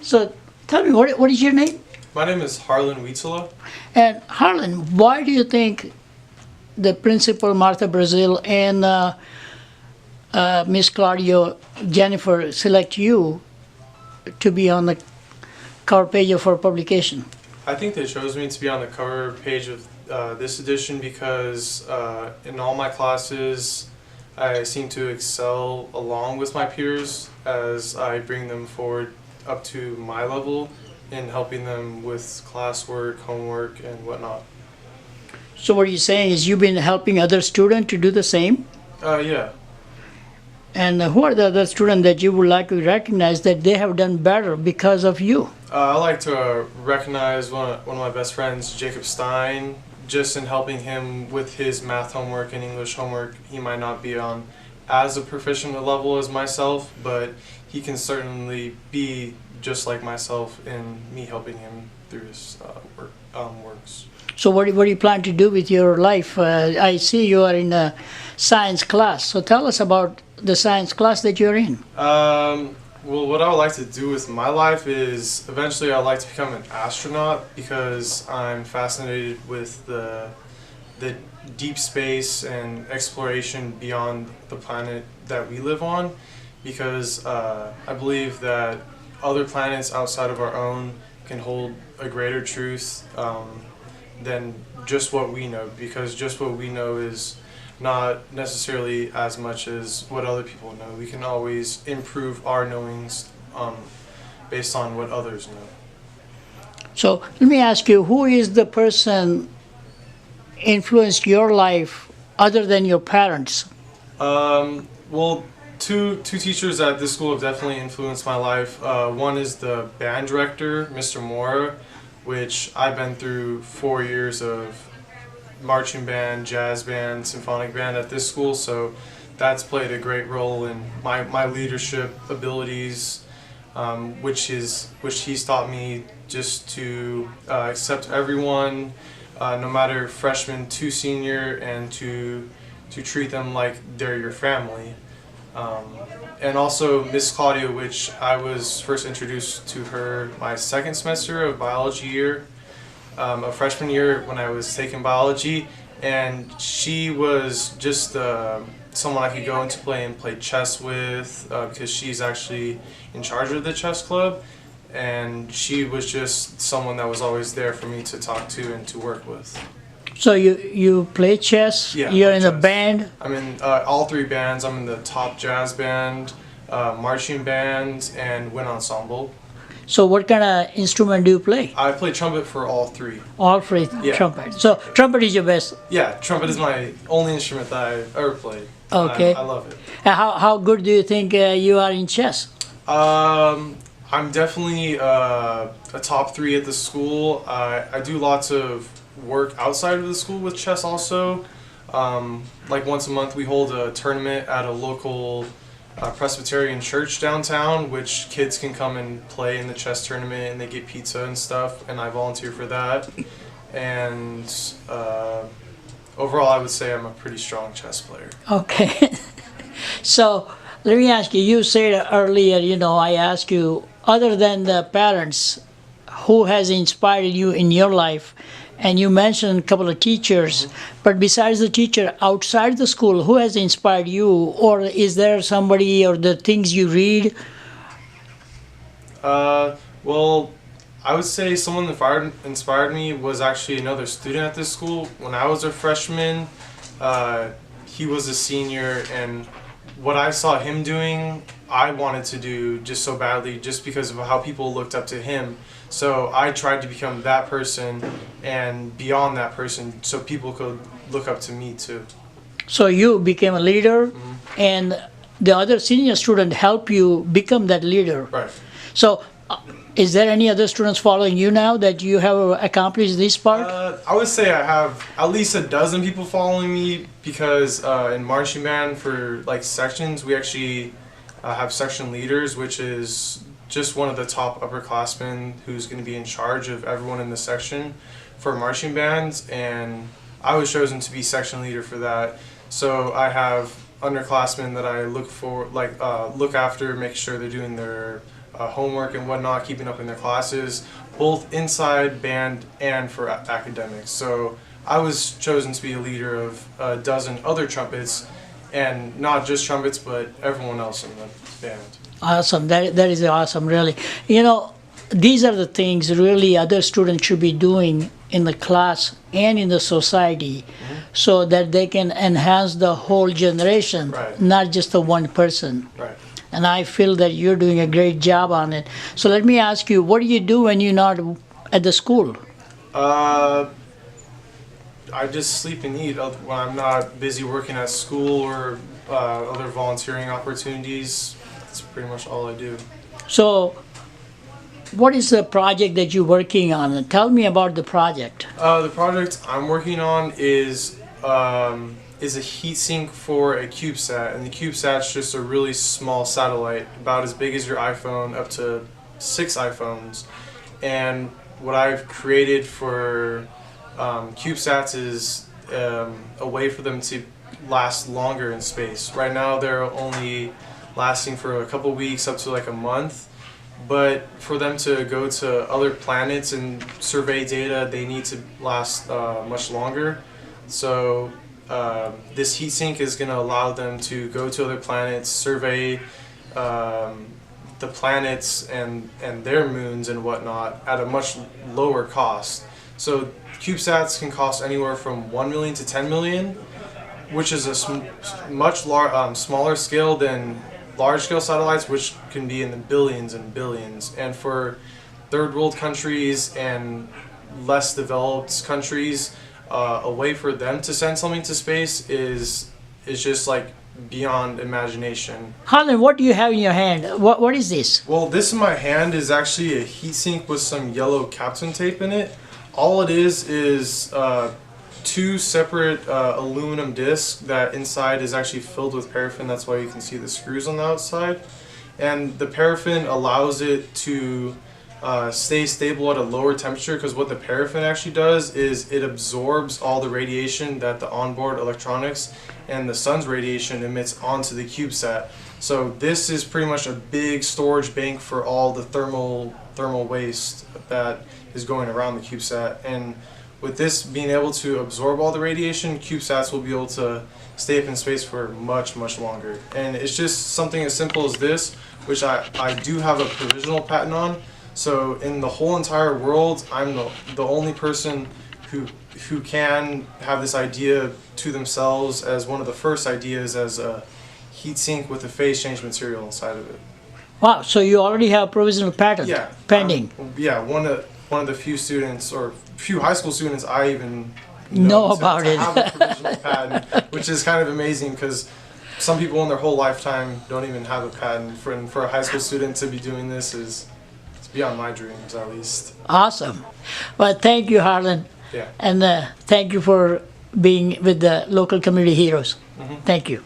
So tell me, what is your name? My name is Harlan Wiitala. And Harlan, why do you think the principal, Martha Brazil, and Miss Claudio, Jennifer, select you to be on the cover page of our publication? I think they chose me to be on the cover page of this edition because in all my classes I seem to excel along with my peers as I bring them forward up to my level in helping them with classwork, homework, and whatnot. So what you're saying is you've been helping other students to do the same? Yeah. And who are the other students that you would like to recognize that they have done better because of you? I like to recognize one of my best friends, Jacob Stein, just in helping him with his math homework and English homework. He might not be on as a proficient a level as myself, but he can certainly be just like myself in me helping him through his works. So what do you plan to do with your life? I see you are in a science class. So tell us about the science class that you're in. Well, what I would like to do with my life is eventually I'd like to become an astronaut because I'm fascinated with the deep space and exploration beyond the planet that we live on, because I believe that other planets outside of our own can hold a greater truth than just what we know, because just what we know is not necessarily as much as what other people know. We can always improve our knowings based on what others know. So let me ask you, who is the person influenced your life other than your parents? Well, two teachers at this school have definitely influenced my life. One is the band director, Mr. Mora, which I've been through 4 years of marching band, jazz band, symphonic band at this school, so that's played a great role in my leadership abilities, which he's taught me just to accept everyone, no matter freshman to senior, and to treat them like they're your family. And also Miss Claudia, which I was first introduced to her my second semester of biology year, a freshman year when I was taking biology, and she was just someone I could go into play chess with because she's actually in charge of the chess club, and she was just someone that was always there for me to talk to and to work with. So you play chess? Yeah, you're in chess. a band? I'm in all three bands. I'm in the top jazz band, marching band, and wind ensemble. So what kind of instrument do you play? I play trumpet for all three. All three. Yeah. Trumpet. So trumpet is your best. Yeah, trumpet is my only instrument that I've ever played. Okay. I love it. How good do you think you are in chess? I'm definitely a top three at the school. I do lots of work outside of the school with chess also. Like once a month we hold a tournament at a local Presbyterian church downtown, which kids can come and play in the chess tournament, and they get pizza and stuff, and I volunteer for that. And overall I would say I'm a pretty strong chess player. Okay. So let me ask you, you said earlier, I asked you, other than the parents, who has inspired you in your life? And you mentioned a couple of teachers, but besides the teacher outside the school, who has inspired you? Or is there somebody or the things you read? Well, I would say someone that inspired me was actually another student at this school. When I was a freshman, he was a senior, and what I saw him doing, I wanted to do just so badly, just because of how people looked up to him. So I tried to become that person and beyond that person, so people could look up to me too. So you became a leader, and the other senior student helped you become that leader. Right. So is there any other students following you now that you have accomplished this part? I would say I have at least a dozen people following me, because in marching band for like sections, we actually have section leaders, which is just one of the top upperclassmen who's going to be in charge of everyone in the section for marching bands, and I was chosen to be section leader for that. So I have underclassmen that I look after, make sure they're doing their homework and whatnot, keeping up in their classes, both inside band and for academics. So I was chosen to be a leader of a dozen other trumpets, and not just trumpets, but everyone else in the band. Awesome. That is awesome, really. You know, these are the things really other students should be doing in the class and in the society, so that they can enhance the whole generation, Right. not just the one person. Right. And I feel that you're doing a great job on it. So let me ask you, what do you do when you're not at the school? I just sleep and eat when I'm not busy working at school or other volunteering opportunities. That's pretty much all I do. So what is the project that you're working on? Tell me about the project. The project I'm working on is a heatsink for a CubeSat, and the CubeSat's just a really small satellite, about as big as your iPhone, up to 6 iPhones. And what I've created for CubeSats is a way for them to last longer in space. Right now they're only lasting for a couple weeks up to like a month, but for them to go to other planets and survey data, they need to last much longer. So this heatsink is going to allow them to go to other planets, survey the planets and their moons and whatnot at a much lower cost. So CubeSats can cost anywhere from 1 million to 10 million, which is a much smaller scale than large-scale satellites, which can be in the billions and billions. And for third world countries and less developed countries, a way for them to send something to space is just like beyond imagination. Harlan, what do you have in your hand? What is this? Well, this in my hand is actually a heatsink with some yellow Kapton tape in it. All it is 2 separate aluminum discs that inside is actually filled with paraffin. That's why you can see the screws on the outside. And the paraffin allows it to stay stable at a lower temperature, because what the paraffin actually does is it absorbs all the radiation that the onboard electronics and the sun's radiation emits onto the CubeSat. So this is pretty much a big storage bank for all the thermal waste that is going around the CubeSat. And with this being able to absorb all the radiation, CubeSats will be able to stay up in space for much, much longer. And it's just something as simple as this, which I do have a provisional patent on. So in the whole entire world, I'm the only person who can have this idea to themselves as one of the first ideas as a heatsink with a phase change material inside of it. Wow, so you already have provisional patent pending. One of the few students, or few high school students I even know about it. Have a provisional patent, which is kind of amazing, because some people in their whole lifetime don't even have a patent. For a high school student to be doing this it's beyond my dreams, at least. Awesome. Well, thank you, Harlan. Yeah. And thank you for being with the local community heroes. Thank you.